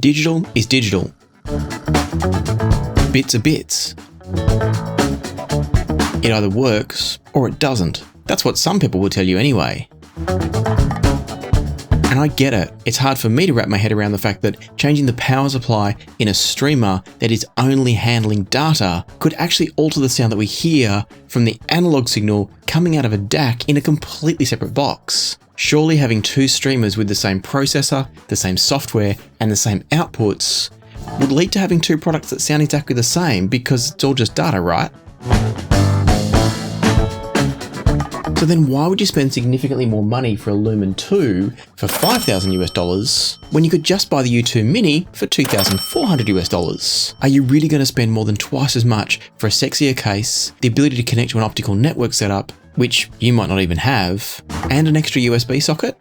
Digital is digital. Bits are bits. It either works or it doesn't. That's what some people will tell you anyway. And I get it. It's hard for me to wrap my head around the fact that changing the power supply in a streamer that is only handling data could actually alter the sound that we hear from the analog signal coming out of a DAC in a completely separate box. Surely having two streamers with the same processor, the same software, and the same outputs would lead to having two products that sound exactly the same because it's all just data, right? So then why would you spend significantly more money for a Lumen 2 for $5,000 when you could just buy the U2 Mini for $2,400? Are you really going to spend more than twice as much for a sexier case, the ability to connect to an optical network setup, which you might not even have, and an extra USB socket?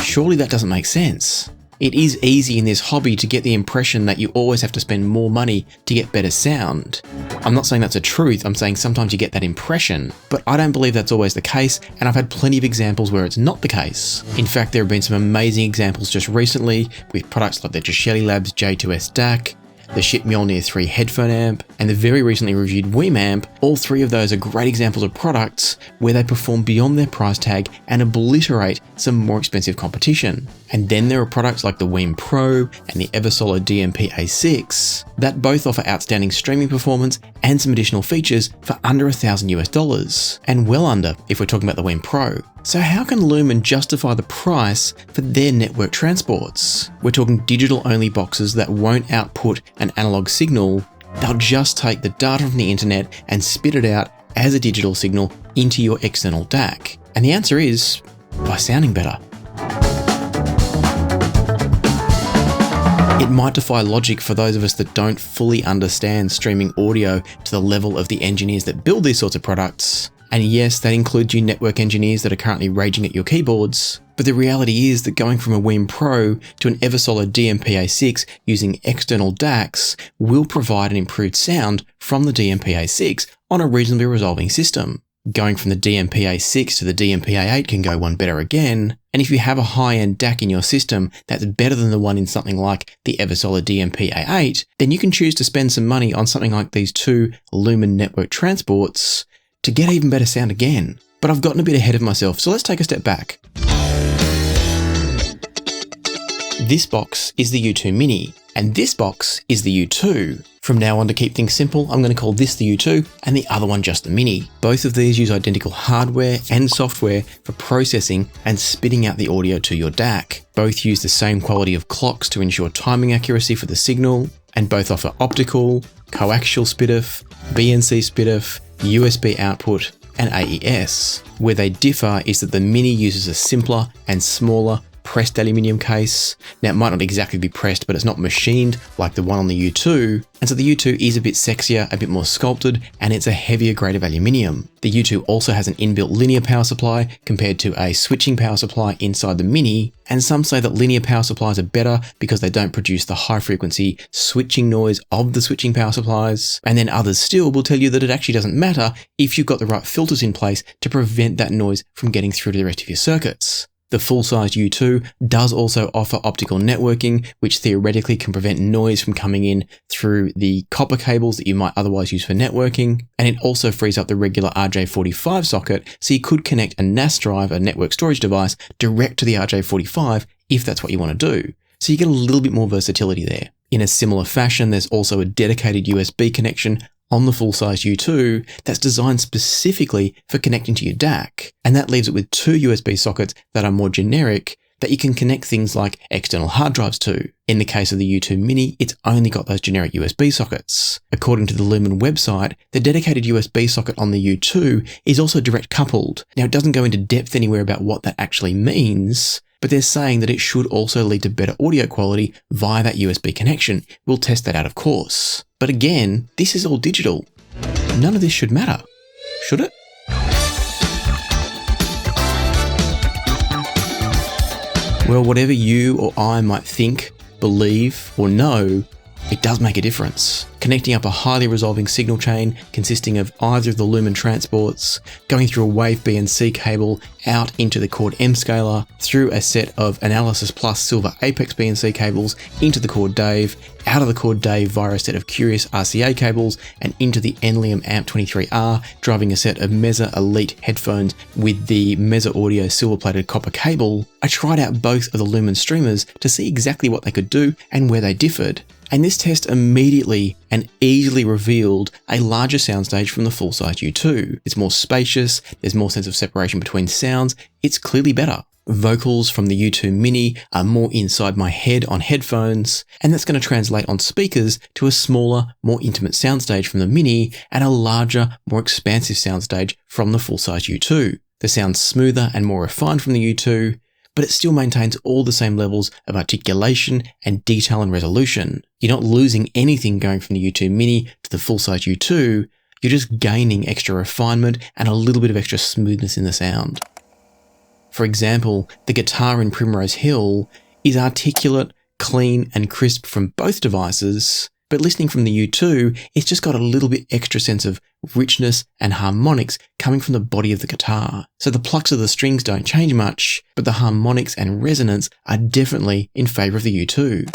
Surely that doesn't make sense. It is easy in this hobby to get the impression that you always have to spend more money to get better sound. I'm not saying that's a truth, I'm saying sometimes you get that impression, but I don't believe that's always the case, and I've had plenty of examples where it's not the case. In fact, there have been some amazing examples just recently with products like the Geshelli Labs J2S DAC, the Schiit Mjolnir 3 headphone amp, and the very recently reviewed Weemamp. All three of those are great examples of products where they perform beyond their price tag and obliterate some more expensive competition. And then there are products like the Weem Pro and the Eversolar DMP A6 that both offer outstanding streaming performance and some additional features for under $1,000 and well under if we're talking about the Weem Pro. So how can Lumen justify the price for their network transports? We're talking digital-only boxes that won't output an analog signal. They'll just take the data from the internet and spit it out as a digital signal into your external DAC. And the answer is by sounding better. It might defy logic for those of us that don't fully understand streaming audio to the level of the engineers that build these sorts of products. And yes, that includes you network engineers that are currently raging at your keyboards. But the reality is that going from a Weem Pro to an Eversolar DMP A6 using external DACs will provide an improved sound from the DMP A6 on a reasonably resolving system. Going from the DMP A6 to the DMP A8 can go one better again. And if you have a high-end DAC in your system that's better than the one in something like the Eversolar DMP A8, then you can choose to spend some money on something like these two Lumen network transports to get even better sound again. But I've gotten a bit ahead of myself, so let's take a step back. This box is the U2 Mini, and this box is the U2. From now on, to keep things simple, I'm going to call this the U2 and the other one just the Mini. Both of these use identical hardware and software for processing and spitting out the audio to your DAC. Both use the same quality of clocks to ensure timing accuracy for the signal, and both offer optical, coaxial SPDIF, BNC SPDIF, USB output, and AES. Where they differ is that the Mini uses a simpler and smaller pressed aluminium case. Now it might not exactly be pressed, but it's not machined like the one on the U2, and so the U2 is a bit sexier, a bit more sculpted, and it's a heavier grade of aluminium. The U2 also has an inbuilt linear power supply compared to a switching power supply inside the Mini, and some say that linear power supplies are better because they don't produce the high frequency switching noise of the switching power supplies, and then others still will tell you that it actually doesn't matter if you've got the right filters in place to prevent that noise from getting through to the rest of your circuits. The full-size U2 does also offer optical networking, which theoretically can prevent noise from coming in through the copper cables that you might otherwise use for networking. And it also frees up the regular RJ45 socket, so you could connect a NAS drive, a network storage device, direct to the RJ45 if that's what you want to do. So you get a little bit more versatility there. In a similar fashion, there's also a dedicated USB connection on the full-size U2 that's designed specifically for connecting to your DAC. And that leaves it with two USB sockets that are more generic that you can connect things like external hard drives to. In the case of the U2 Mini, it's only got those generic USB sockets. According to the Lumen website, the dedicated USB socket on the U2 is also direct coupled. Now, it doesn't go into depth anywhere about what that actually means, but they're saying that it should also lead to better audio quality via that USB connection. We'll test that out, of course. But again, this is all digital. None of this should matter, should it? Well, whatever you or I might think, believe, or know, it does make a difference. connecting up a highly resolving signal chain consisting of either of the Lumen transports, going through a Wave BNC cable out into the Chord M scaler, through a set of Analysis Plus Silver Apex BNC cables into the Chord Dave, out of the Chord Dave via a set of Curious RCA cables, and into the Enlium AMP23R, driving a set of Meza Elite headphones with the Meza Audio silver-plated copper cable. I tried out both of the Lumen streamers to see exactly what they could do and where they differed. And this test immediately and easily revealed a larger soundstage from the full-size U2. It's more spacious, there's more sense of separation between sounds, it's clearly better. Vocals from the U2 Mini are more inside my head on headphones, and that's going to translate on speakers to a smaller, more intimate soundstage from the Mini and a larger, more expansive soundstage from the full-size U2. The sound's smoother and more refined from the U2, but it still maintains all the same levels of articulation and detail and resolution. You're not losing anything going from the U2 Mini to the full-size U2, you're just gaining extra refinement and a little bit of extra smoothness in the sound. For example, the guitar in Primrose Hill is articulate, clean and crisp from both devices, but listening from the U2, it's just got a little bit extra sense of richness and harmonics coming from the body of the guitar. So the plucks of the strings don't change much, but the harmonics and resonance are definitely in favour of the U2.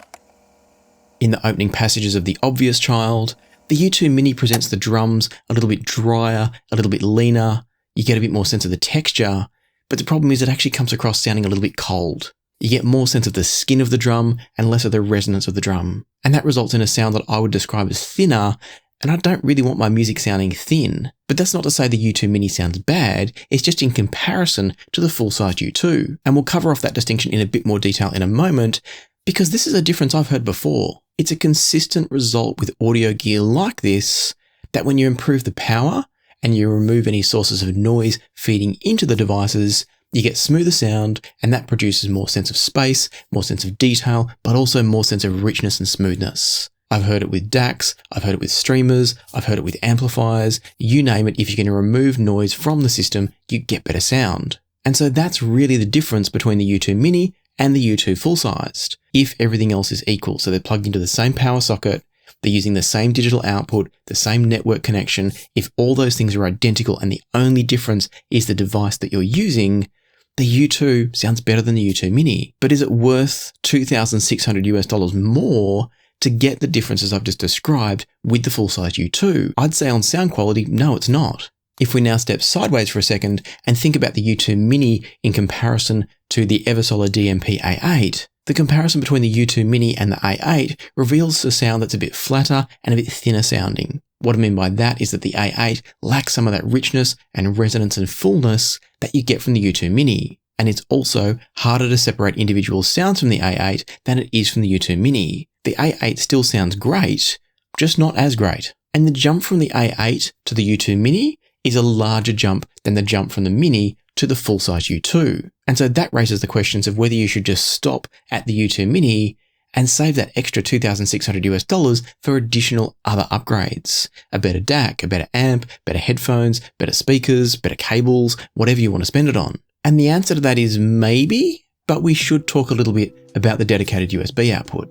In the opening passages of The Obvious Child, the U2 Mini presents the drums a little bit drier, a little bit leaner, you get a bit more sense of the texture, but the problem is it actually comes across sounding a little bit cold. You get more sense of the skin of the drum and less of the resonance of the drum. And that results in a sound that I would describe as thinner, and I don't really want my music sounding thin. But that's not to say the U2 Mini sounds bad, it's just in comparison to the full-size U2. And we'll cover off that distinction in a bit more detail in a moment, because this is a difference I've heard before. It's a consistent result with audio gear like this, that when you improve the power and you remove any sources of noise feeding into the devices, you get smoother sound, and that produces more sense of space, more sense of detail, but also more sense of richness and smoothness. I've heard it with DACs, I've heard it with streamers, I've heard it with amplifiers, you name it, if you can remove noise from the system, you get better sound. And so that's really the difference between the U2 Mini and the U2 full-sized, if everything else is equal. So they're plugged into the same power socket, they're using the same digital output, the same network connection. If all those things are identical and the only difference is the device that you're using, the U2 sounds better than the U2 Mini. But is it worth $2,600 more to get the differences I've just described with the full-size U2? I'd say on sound quality, no, it's not. If we now step sideways for a second and think about the U2 Mini in comparison to the Eversolar DMP A8, the comparison between the U2 Mini and the A8 reveals a sound that's a bit flatter and a bit thinner sounding. What I mean by that is that the A8 lacks some of that richness and resonance and fullness that you get from the U2 Mini. And it's also harder to separate individual sounds from the A8 than it is from the U2 Mini. The A8 still sounds great, just not as great. And the jump from the A8 to the U2 Mini is a larger jump than the jump from the Mini to the full-size U2. And so that raises the questions of whether you should just stop at the U2 Mini and save that extra $2,600 for additional other upgrades. A better DAC, a better amp, better headphones, better speakers, better cables, whatever you want to spend it on. And the answer to that is maybe, but we should talk a little bit about the dedicated USB output.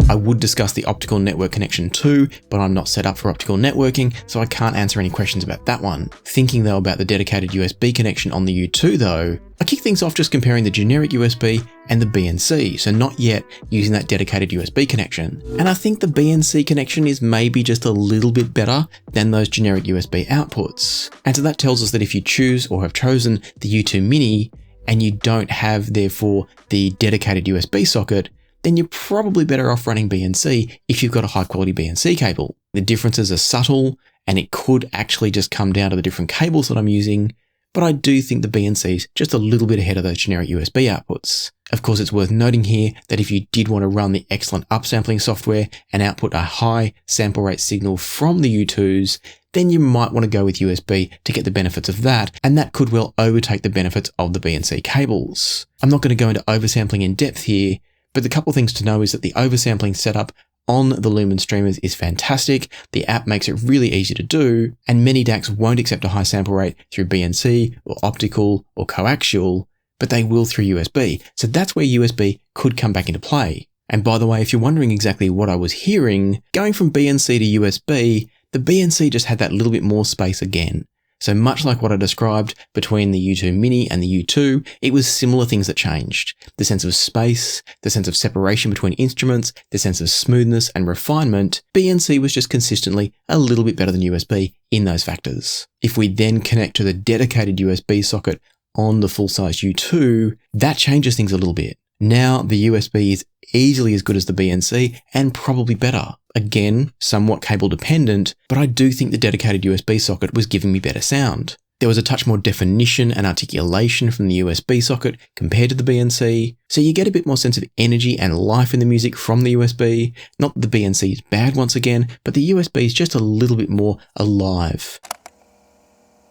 I would discuss the optical network connection too, but I'm not set up for optical networking, so I can't answer any questions about that one. Thinking though about the dedicated USB connection on the U2 though, I kick things off just comparing the generic USB and the BNC, so not yet using that dedicated USB connection. And I think the BNC connection is maybe just a little bit better than those generic USB outputs. And so that tells us that if you choose or have chosen the U2 Mini and you don't have therefore the dedicated USB socket, then you're probably better off running BNC if you've got a high quality BNC cable. The differences are subtle and it could actually just come down to the different cables that I'm using, but I do think the BNC is just a little bit ahead of those generic USB outputs. Of course, it's worth noting here that if you did want to run the excellent upsampling software and output a high sample rate signal from the U2s, then you might want to go with USB to get the benefits of that, and that could well overtake the benefits of the BNC cables. I'm not going to go into oversampling in depth here, but the couple things to know is that the oversampling setup on the Lumen streamers is fantastic, the app makes it really easy to do, and many DACs won't accept a high sample rate through BNC or optical or coaxial, but they will through USB. So that's where USB could come back into play. And by the way, if you're wondering exactly what I was hearing, going from BNC to USB, the BNC just had that little bit more space again. So much like what I described between the U2 Mini and the U2, it was similar things that changed. The sense of space, the sense of separation between instruments, the sense of smoothness and refinement. BNC was just consistently a little bit better than USB in those factors. If we then connect to the dedicated USB socket on the full-size U2, that changes things a little bit. Now the USB is easily as good as the BNC and probably better. Again, somewhat cable dependent, but I do think the dedicated USB socket was giving me better sound. There was a touch more definition and articulation from the USB socket compared to the BNC, so you get a bit more sense of energy and life in the music from the USB. Not that the BNC is bad once again, but the USB is just a little bit more alive.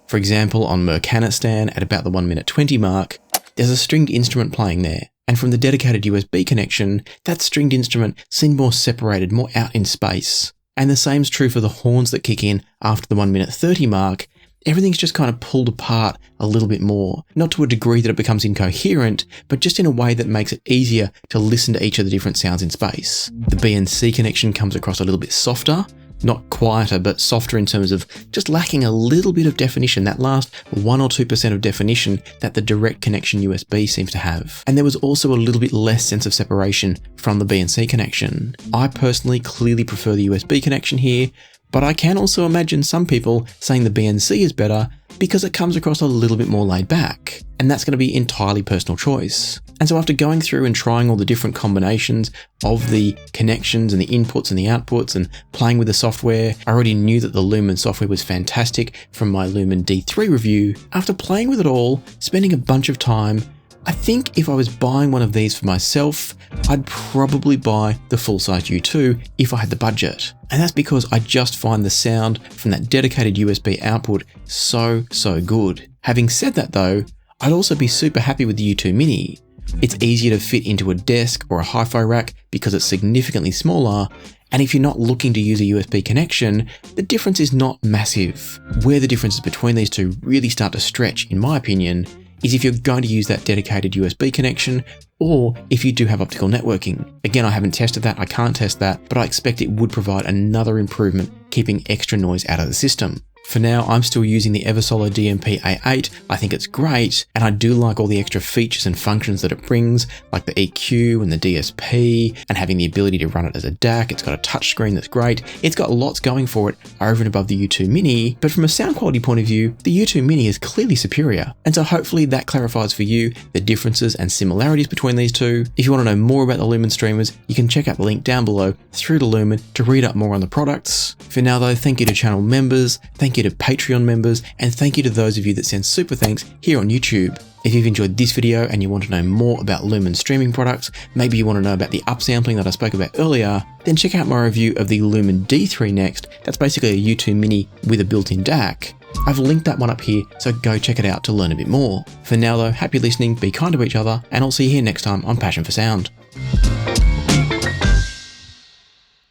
For example, on Mercanistan at about the 1:20 mark, there's a stringed instrument playing there. And from the dedicated USB connection, that stringed instrument seemed more separated, more out in space. And the same's true for the horns that kick in after the 1:30 mark. Everything's just kind of pulled apart a little bit more, not to a degree that it becomes incoherent, but just in a way that makes it easier to listen to each of the different sounds in space. The BNC connection comes across a little bit softer, not quieter, but softer in terms of just lacking a little bit of definition, that last 1 or 2% of definition that the direct connection USB seems to have. And there was also a little bit less sense of separation from the BNC connection. I personally clearly prefer the USB connection here, but I can also imagine some people saying the BNC is better because it comes across a little bit more laid back. And that's going to be entirely personal choice. And so after going through and trying all the different combinations of the connections and the inputs and the outputs and playing with the software, I already knew that the Lumen software was fantastic from my Lumen D3 review. After playing with it all, spending a bunch of time, I think if I was buying one of these for myself, I'd probably buy the full-size U2 if I had the budget. And that's because I just find the sound from that dedicated USB output so good. Having said that though, I'd also be super happy with the U2 Mini. It's easier to fit into a desk or a hi-fi rack because it's significantly smaller, and if you're not looking to use a USB connection, the difference is not massive. Where the differences between these two really start to stretch, in my opinion, is if you're going to use that dedicated USB connection, or if you do have optical networking. Again, I haven't tested that, I can't test that, but I expect it would provide another improvement, keeping extra noise out of the system. For now, I'm still using the Eversolo DMP A8. I think it's great, and I do like all the extra features and functions that it brings, like the EQ and the DSP, and having the ability to run it as a DAC. It's got a touchscreen that's great. It's got lots going for it over and above the U2 Mini, but from a sound quality point of view, the U2 Mini is clearly superior. And so hopefully that clarifies for you the differences and similarities between these two. If you want to know more about the Lumen streamers, you can check out the link down below through to Lumen to read up more on the products. For now though, thank you to channel members, thank you to Patreon members, and thank you to those of you that send super thanks here on YouTube. If you've enjoyed this video and you want to know more about Lumen streaming products, maybe you want to know about the upsampling that I spoke about earlier, then check out my review of the Lumen D3 next. That's basically a U2 Mini with a built-in DAC. I've linked that one up here, so go check it out to learn a bit more. For now though, happy listening, be kind to each other, and I'll see you here next time on Passion for Sound.